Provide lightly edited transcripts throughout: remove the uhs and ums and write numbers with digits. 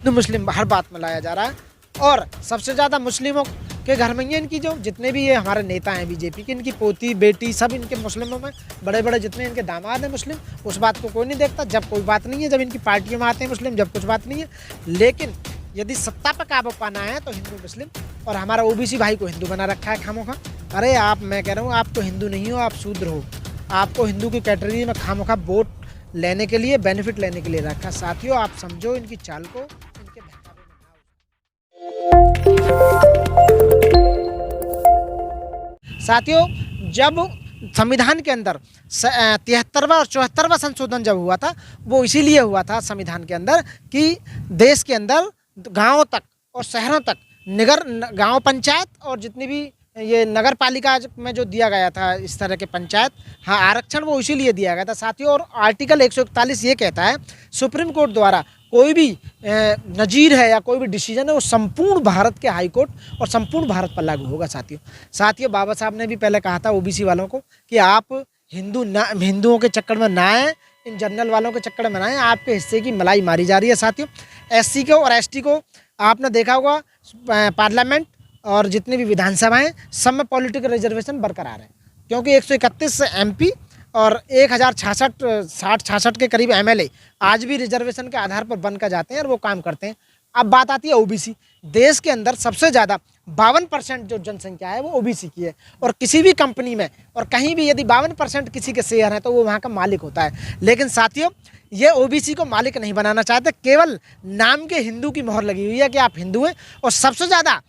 हिंदू मुस्लिम हर बात में लाया जा रहा है। और सबसे ज़्यादा मुस्लिमों के घर में ही इनकी जो जितने भी ये हमारे नेता हैं बीजेपी के, इनकी पोती बेटी सब इनके मुस्लिमों में, बड़े बड़े जितने इनके दामाद हैं मुस्लिम, उस बात को कोई नहीं देखता। जब कोई बात नहीं है, जब इनकी पार्टियों में आते हैं मुस्लिम, जब कुछ बात नहीं है। लेकिन यदि सत्ता पर काबू पाना है तो हिंदू मुस्लिम और हमारा ओबीसी भाई को हिंदू बना रखा है खामोखा। अरे आप, मैं कह रहा हूँ, आप तो हिंदू नहीं हो, आप शूद्र हो। आपको हिंदू की कैटेगरी में खामोखा वोट लेने के लिए, बेनिफिट लेने के लिए रखा। साथियों, आप समझो इनकी चाल को, इनके बहकावे में ना आओ। साथियों, जब संविधान के अंदर 73वां और 74वां संशोधन जब हुआ था, वो इसीलिए हुआ था संविधान के अंदर कि देश के अंदर गाँव तक और शहरों तक गांव पंचायत और जितनी भी ये नगर पालिका में जो दिया गया था इस तरह के पंचायत, हाँ, आरक्षण वो इसीलिए दिया गया था साथियों। और आर्टिकल 141 ये कहता है, सुप्रीम कोर्ट द्वारा कोई भी नजीर है या कोई भी डिसीजन है वो संपूर्ण भारत के हाई कोर्ट और संपूर्ण भारत पर लागू होगा। साथियों, बाबा साहब ने भी पहले कहा था ओबीसी वालों को कि आप हिंदुओं के चक्कर में ना आए, इन जनरल वालों के चक्कर में ना आए, आपके हिस्से की मलाई मारी जा रही है। साथियों, एससी को और एसटी को आपने देखा होगा, पार्लियामेंट और जितनी भी विधानसभाएं सब में पॉलिटिकल रिजर्वेशन बरकरार है, क्योंकि 131 एमपी और 1066 के करीब एमएलए आज भी रिजर्वेशन के आधार पर बनकर जाते हैं और वो काम करते हैं। अब बात आती है ओबीसी। देश के अंदर सबसे ज़्यादा 52% जो जनसंख्या है वो ओबीसी की है। और किसी भी कंपनी में और कहीं भी यदि 52% किसी के शेयर हैं तो वो वहाँ का मालिक होता है। लेकिन साथियों, ये ओबीसी को मालिक नहीं बनाना चाहते, केवल नाम के हिंदू की मोहर लगी हुई है कि आप हिंदू हैं। और सबसे ज़्यादा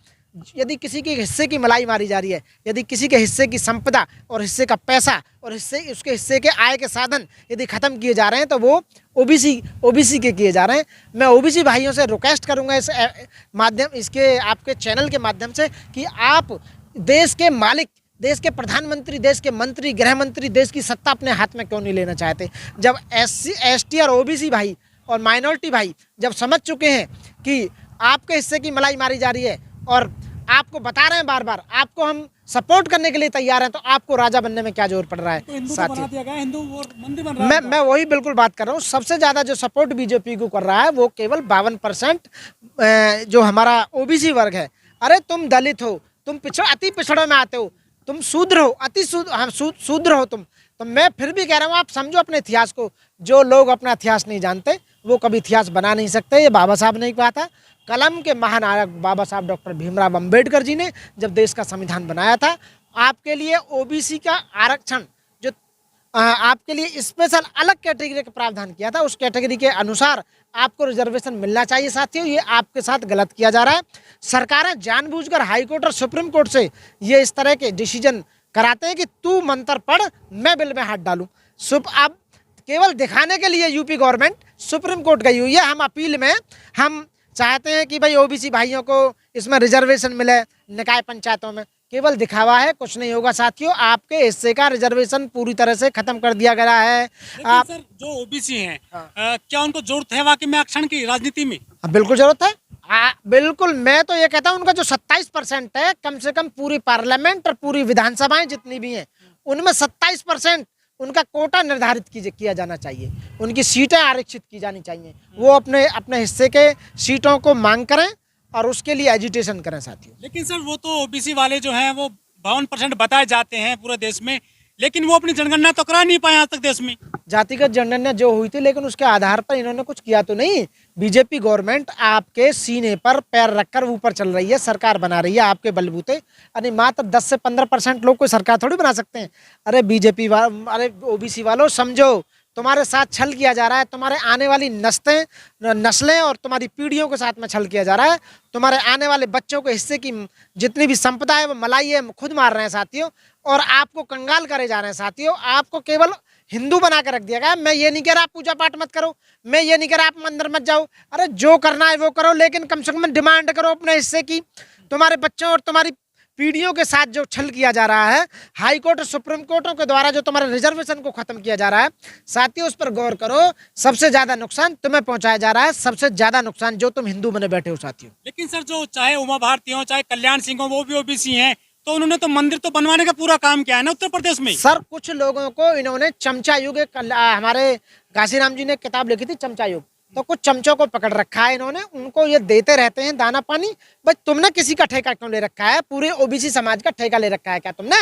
यदि किसी के हिस्से की मलाई मारी जा रही है, यदि किसी के हिस्से की संपदा और हिस्से का पैसा और उसके हिस्से के आय के साधन यदि ख़त्म किए जा रहे हैं तो वो ओबीसी के किए जा रहे हैं। मैं ओबीसी भाइयों से रिक्वेस्ट करूंगा इसके आपके चैनल के माध्यम से कि आप देश के मालिक, देश के प्रधानमंत्री, देश के मंत्री, गृह मंत्री, देश की सत्ता अपने हाथ में क्यों नहीं लेना चाहते। जब एससी, एसटी और ओबीसी भाई और माइनॉरिटी भाई जब समझ चुके हैं कि आपके हिस्से की मलाई मारी जा रही है और आपको बता रहे हैं बार बार, आपको हम सपोर्ट करने के लिए तैयार हैं, तो आपको राजा बनने में क्या जोर पड़ रहा है। तो साथियों, हिंदू और मंदिर बन रहा है। मैं वही बिल्कुल बात कर रहा हूँ। सबसे ज़्यादा जो सपोर्ट बीजेपी को कर रहा है वो केवल 52% जो हमारा ओबीसी वर्ग है। अरे तुम दलित हो, तुम अति पिछड़ों में आते हो, तुम शूद्र हो, अति शूद्र हो तुम। तो मैं फिर भी कह रहा हूँ, आप समझो अपने इतिहास को। जो लोग अपना इतिहास नहीं जानते वो कभी इतिहास बना नहीं सकते। ये बाबा साहब ने कहा था। कलम के महानायक बाबा साहब डॉक्टर भीमराव अंबेडकर जी ने जब देश का संविधान बनाया था, आपके लिए ओबीसी का आरक्षण जो आपके लिए स्पेशल अलग कैटेगरी का प्रावधान किया था, उस कैटेगरी के अनुसार आपको रिजर्वेशन मिलना चाहिए। साथियों, ये आपके साथ गलत किया जा रहा है। सरकारें जानबूझकर हाई कोर्ट और सुप्रीम कोर्ट से ये इस तरह के डिसीजन कराते हैं कि तू मंत्र पढ़, मैं बिल में हाथ डालूं। अब केवल दिखाने के लिए यूपी गवर्नमेंट सुप्रीम कोर्ट गई हुई है। हम अपील में हम चाहते हैं कि भाई ओबीसी भाइयों को इसमें रिजर्वेशन मिले निकाय पंचायतों में। केवल दिखावा है, कुछ नहीं होगा। साथियों, आपके हिस्से का रिजर्वेशन पूरी तरह से खत्म कर दिया गया है। आप सर, जो ओबीसी हैं, क्या उनको जरूरत है वाकई में आरक्षण की राजनीति में? बिल्कुल जरूरत है। बिल्कुल, मैं तो ये कहता हूँ उनका जो 27% है, कम से कम पूरी पार्लियामेंट और पूरी विधानसभाएं जितनी भी हैं उनमें 27% उनका कोटा निर्धारित किया जाना चाहिए। उनकी सीटें आरक्षित की जानी चाहिए। वो अपने हिस्से के सीटों को मांग करें और उसके लिए एजिटेशन करें। साथियों, लेकिन सर, वो तो ओबीसी वाले जो हैं वो 52% बताए जाते हैं पूरे देश में, लेकिन वो अपनी जनगणना तो करा नहीं पाए आज तक देश में। जातिगत जनगणना जो हुई थी, लेकिन उसके आधार पर इन्होंने कुछ किया तो नहीं। बीजेपी गवर्नमेंट आपके सीने पर पैर रखकर ऊपर चल रही है, सरकार बना रही है आपके बलबूते। अरे मात्र 10 से 15% लोग कोई सरकार थोड़ी बना सकते हैं। अरे अरे ओबीसी वालों, समझो तुम्हारे साथ छल किया जा रहा है। तुम्हारे आने वाली नस्लें और तुम्हारी पीढ़ियों के साथ में छल किया जा रहा है। तुम्हारे आने वाले बच्चों के हिस्से की जितनी भी संपदा है वो मलाई है, खुद मार रहे हैं साथियों। और आपको कंगाल करे जा रहे हैं साथियों। आपको केवल हिंदू बना के रख दिया गया। मैं ये नहीं कह रहा आप पूजा पाठ मत करो, मैं ये नहीं कह रहा आप मंदिर मत जाओ। अरे जो करना है वो करो, लेकिन कम से कम डिमांड करो अपने हिस्से की। तुम्हारे बच्चों और तुम्हारी पीढ़ियों के साथ जो छल किया जा रहा है हाई कोर्ट और सुप्रीम कोर्टों के द्वारा, जो तुम्हारे रिजर्वेशन को खत्म किया जा रहा है साथियों, उस पर गौर करो। सबसे ज्यादा नुकसान तुम्हें पहुंचाया जा रहा है, सबसे ज्यादा नुकसान जो तुम हिंदू बने बैठे हो साथियों। लेकिन सर, जो चाहे उमा भारती हो चाहे कल्याण सिंह हो, वो भी ओबीसी हैं, तो उन्होंने तो मंदिर तो बनवाने का पूरा काम किया है ना उत्तर प्रदेश में। सर, कुछ लोगों को इन्होंने चमचा युग, हमारे काशीराम जी ने किताब लिखी थी चमचा युग, तो कुछ चमचों को पकड़ रखा है इन्होंने, उनको ये देते रहते हैं दाना पानी। बस तुमने किसी का ठेका क्यों ले रखा है? पूरे ओबीसी समाज का ठेका ले रखा है क्या तुमने?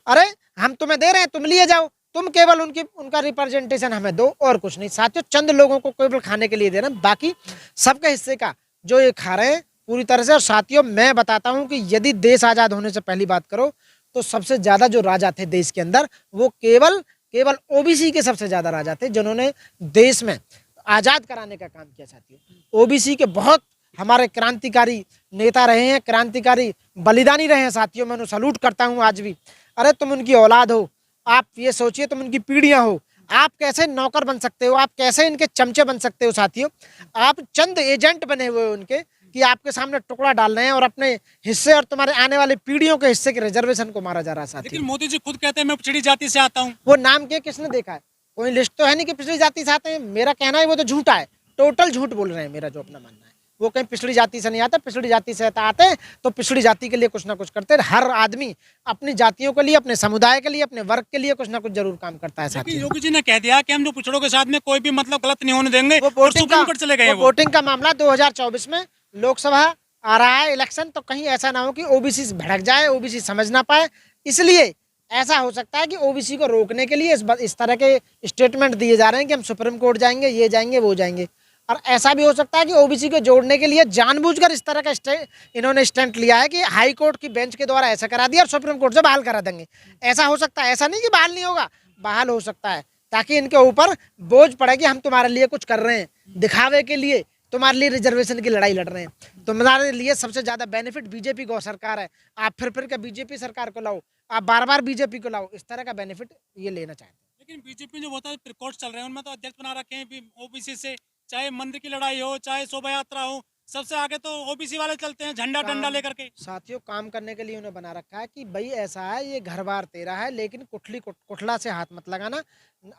अरे हम तुम्हें दे रहे हैं, तुम लिए जाओ, तुम केवल उनका रिप्रेजेंटेशन हमें दो और कुछ नहीं। साथियों, चंद लोगों को केवल खाने के लिए दे रहे हैं, बाकी सबके हिस्से का जो ये खा रहे हैं पूरी तरह से। और साथियों, मैं बताता हूं कि यदि देश आजाद होने से पहली बात करो तो सबसे ज्यादा जो राजा थे देश के अंदर वो केवल ओबीसी के सबसे ज्यादा राजा थे, जिन्होंने देश में आजाद कराने का काम किया। साथियों, ओबीसी के बहुत हमारे क्रांतिकारी नेता रहे हैं, क्रांतिकारी बलिदानी रहे हैं। साथियों, मैं उन्हें सल्यूट करता हूं आज भी। अरे तुम उनकी औलाद हो, आप ये सोचिए, तुम उनकी पीढ़ियां हो, आप कैसे नौकर बन सकते हो? आप कैसे इनके चमचे बन सकते हो? साथियों, आप चंद एजेंट बने हुए हो उनके कि आपके सामने टुकड़ा डाल रहे हैं और अपने हिस्से और तुम्हारे आने वाले पीढ़ियों के हिस्से के रिजर्वेशन को मारा जा रहा है। साथियों, लेकिन मोदी जी खुद कहते हैं मैं पिछड़ी जाति से आता हूँ। वो नाम के किसने देखा है? कोई लिस्ट तो है नहीं कि पिछड़ी जाति से आते हैं। मेरा कहना है वो तो झूठा है, टोटल झूठ बोल रहे हैं। मेरा जो अपना मानना है, वो कहीं पिछड़ी जाति से नहीं आता। पिछड़ी जाति से आते हैं तो पिछड़ी जाति के लिए कुछ ना कुछ करते हैं। हर आदमी अपनी जातियों के लिए, अपने समुदाय के लिए, अपने वर्ग के लिए कुछ ना कुछ जरूर काम करता है। लेकिन योगी जी ने कह दिया कि हम जो पिछड़ों के साथ में कोई भी मतलब गलत नहीं होने देंगे, वो और सुप्रीम कोर्ट चले गए। वोटिंग का मामला 2024 में लोकसभा आ रहा है इलेक्शन, तो कहीं ऐसा ना हो कि ओबीसी भड़क जाए, ओबीसी समझ ना पाए। इसलिए ऐसा हो सकता है कि ओबीसी को रोकने के लिए इस तरह के स्टेटमेंट दिए जा रहे हैं कि हम सुप्रीम कोर्ट जाएंगे, ये जाएंगे, वो जाएंगे। और ऐसा भी हो सकता है कि ओबीसी को जोड़ने के लिए जानबूझकर इस तरह का इन्होंने स्टैंड लिया है कि हाई कोर्ट की बेंच के द्वारा ऐसा करा दिया और सुप्रीम कोर्ट से बहाल करा देंगे। ऐसा हो सकता है, ऐसा नहीं कि बहाल नहीं होगा, बहाल हो सकता है, ताकि इनके ऊपर बोझ पड़े कि हम तुम्हारे लिए कुछ कर रहे हैं, दिखावे के लिए तुम्हारे लिए रिजर्वेशन की लड़ाई लड़ रहे हैं। तुम्हारे लिए सबसे ज्यादा बेनिफिट बीजेपी को सरकार है, आप फिर के बीजेपी सरकार को लाओ, आप बार बार बीजेपी को लाओ, इस तरह का बेनिफिट ये लेना चाहते हैं। लेकिन बीजेपी जो होता है प्रिकॉर्ड चल रहे हैं, उनमें तो अध्यक्ष बना रखे हैं ओबीसी से। चाहे मंदिर की लड़ाई हो, चाहे शोभा यात्रा हो, सबसे आगे तो ओबीसी वाले चलते हैं, झंडा डंडा लेकर के। साथियों, काम करने के लिए उन्हें बना रखा है कि भाई ऐसा है, ये घर बार तेरा है, लेकिन कुठला से हाथ मत लगाना,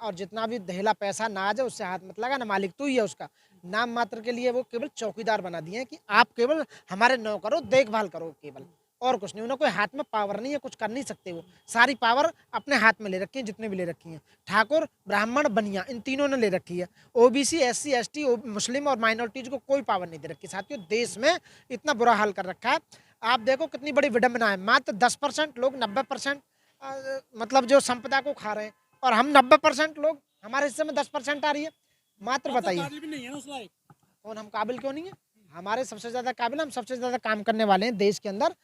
और जितना भी दहेला पैसा ना आ जाए उससे हाथ मत लगाना, मालिक तू ही है उसका। नाम मात्र के लिए वो केवल चौकीदार बना दिए हैं कि आप केवल हमारे नौकर हो, देखभाल करो केवल, और कुछ नहीं। उन्हें कोई हाथ में पावर नहीं है, कुछ कर नहीं सकते। वो सारी पावर अपने हाथ में ले रखी है, जितने भी ले रखी हैं। ठाकुर, ब्राह्मण, बनिया, इन तीनों ने ले रखी है। ओबीसी, एससी, एसटी, मुस्लिम और माइनॉरिटीज को कोई पावर नहीं दे रखी। साथियों, देश में इतना बुरा हाल कर रखा है। आप देखो कितनी बड़ी विडंबना है, मात्र 10% लोग 90% मतलब जो संपदा को खा रहे हैं, और हम 90% लोग, हमारे हिस्से में 10% आ रही है। मात्र बताइए, कौन हम काबिल क्यों नहीं है? हमारे सबसे ज्यादा काबिल, हम सबसे ज्यादा काम करने वाले हैं देश के अंदर।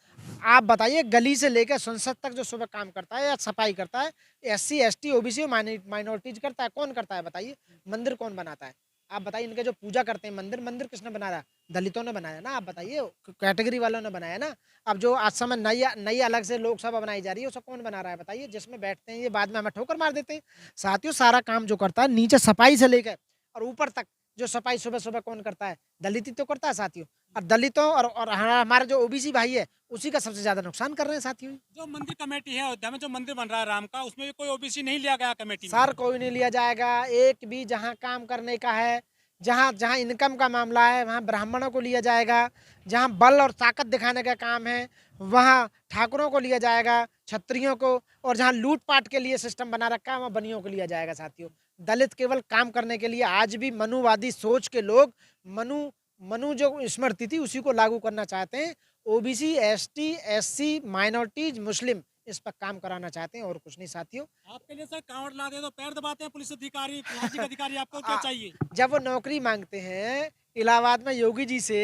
आप बताइए, गली से लेकर संसद तक जो सुबह काम करता है या सफाई करता है, एससी, एसटी, ओबीसी और माइनॉरिटीज करता है, कौन करता है बताइए? मंदिर कौन बनाता है? आप बताइए, इनके जो पूजा करते हैं मंदिर किसने बनाया? दलितों ने बनाया ना। आप बताइए, कैटेगरी वालों ने बनाया ना। अब जो आज समय नई अलग से लोकसभा बनाई जा रही है, उसको कौन बना रहा है बताइए? जिसमें बैठते हैं ये बाद में हमें ठोकर मार देते हैं। साथियों, सारा काम जो करता है नीचे सफाई से लेकर और ऊपर तक, जो सफाई सुबह सुबह कौन करता है? दलित ही तो करता है साथियों। और दलितों और हमारे जो ओबीसी भाई है, उसी का सबसे ज्यादा नुकसान कर रहे हैं साथियों। जो मंदिर कमेटी है अयोध्या में, जो मंदिर बन रहा है राम का, उसमें भी कोई ओबीसी नहीं लिया गया कमेटी में। सर, कोई नहीं लिया जाएगा। एक भी जहां काम करने का है, जहां जहां इनकम का मामला है, वहां ब्राह्मणों को लिया जाएगा। जहां बल और ताकत दिखाने का काम है, वहां ठाकुरों को लिया जाएगा, क्षत्रियों को। और जहां लूटपाट के लिए सिस्टम बना रखा है, वहां बनियों को लिया जाएगा साथियों। दलित केवल काम करने के लिए, आज भी मनुवादी सोच के लोग मनु जो स्मृति थी उसी को लागू करना चाहते हैं। ओबीसी, एसटी, एससी, माइनॉरिटीज, मुस्लिम, इस पर काम कराना चाहते हैं, और कुछ नहीं साथियों। आपके लिए सर कांवड़ ला दे तो पैर दबाते हैं पुलिस अधिकारी, ट्रैफिक अधिकारी, आपको क्या चाहिए? जब वो नौकरी मांगते हैं इलाहाबाद में योगी जी से,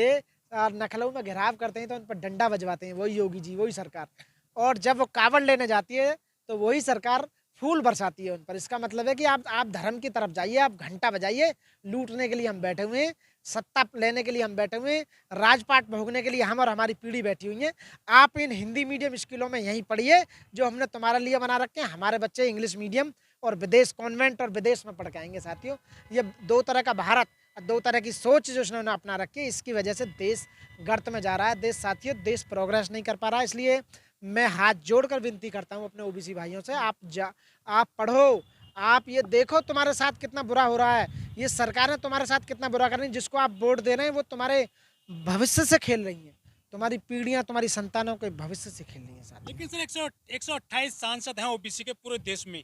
और लखनऊ में घेराव करते हैं, तो उन पर डंडा बजवाते हैं वही योगी जी, वही सरकार। और जब वो कावड़ लेने जाती है तो वही सरकार फूल बरसाती है उन पर। इसका मतलब है कि आप धर्म की तरफ जाइए, आप घंटा बजाइए। लूटने के लिए हम बैठे हुए हैं, सत्ता लेने के लिए हम बैठे हुए हैं, राजपाट भोगने के लिए हम और हमारी पीढ़ी बैठी हुई है। आप इन हिंदी मीडियम स्कूलों में यहीं पढ़िए जो हमने तुम्हारे लिए बना रखे हैं। हमारे बच्चे इंग्लिश मीडियम और विदेश कॉन्वेंट और विदेश में पढ़ के आएंगे साथियों। ये दो तरह का भारत, दो तरह की सोच जो उन्होंने अपना रखी है, इसकी वजह से देश गर्त में जा रहा है। देश साथियों, देश प्रोग्रेस नहीं कर पा रहा है। इसलिए मैं हाथ जोड़कर विनती करता हूं अपने ओबीसी भाइयों से, आप पढ़ो, आप ये देखो तुम्हारे साथ कितना बुरा हो रहा है। ये सरकारें तुम्हारे साथ कितना बुरा कर रही हैं। जिसको आप वोट दे रहे हैं वो तुम्हारे भविष्य से खेल रही हैं, तुम्हारी पीढ़ियां, तुम्हारी संतानों के भविष्य से खेल रही हैं साथ। लेकिन सर 128 सांसद हैं ओबीसी के पूरे देश में,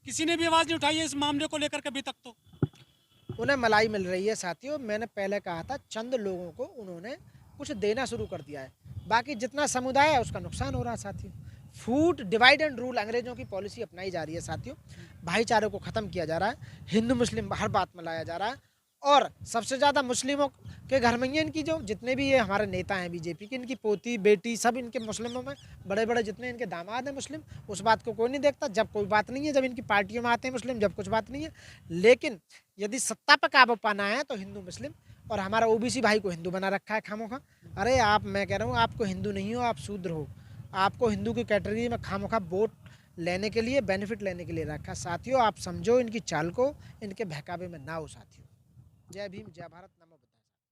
किसी ने भी आवाज नहीं उठाई है इस मामले को लेकर कभी तक। तो उन्हें मलाई मिल रही है साथियों। मैंने पहले कहा था चंद लोगों को उन्होंने कुछ देना शुरू कर दिया है, बाकी जितना समुदाय है उसका नुकसान हो रहा है साथियों। फूड डिवाइड एंड रूल अंग्रेजों की पॉलिसी अपनाई जा रही है साथियों। भाईचारे को ख़त्म किया जा रहा है, हिंदू मुस्लिम हर बात में लाया जा रहा है, और सबसे ज़्यादा मुस्लिमों के घर में ही इनकी जो जितने भी ये हमारे नेता हैं बीजेपी के, इनकी पोती बेटी सब इनके मुस्लिमों में, बड़े बड़े जितने इनके दामाद हैं मुस्लिम, उस बात को कोई नहीं देखता। जब कोई बात नहीं है, जब इनकी पार्टियों में आते हैं मुस्लिम, जब कुछ बात नहीं है। लेकिन यदि सत्ता पर काबू पाना है तो हिंदू मुस्लिम, और हमारा ओबीसी भाई को हिंदू बना रखा है खामोखा। अरे आप, मैं कह रहा हूँ आपको हिंदू नहीं हो, आप शूद्र हो। आपको हिंदू की कैटेगरी में खामोखा वोट लेने के लिए, बेनिफिट लेने के लिए रखा। साथियों आप समझो इनकी चाल को, इनके बहकावे में ना हो साथियों। जय भीम, जय भारत।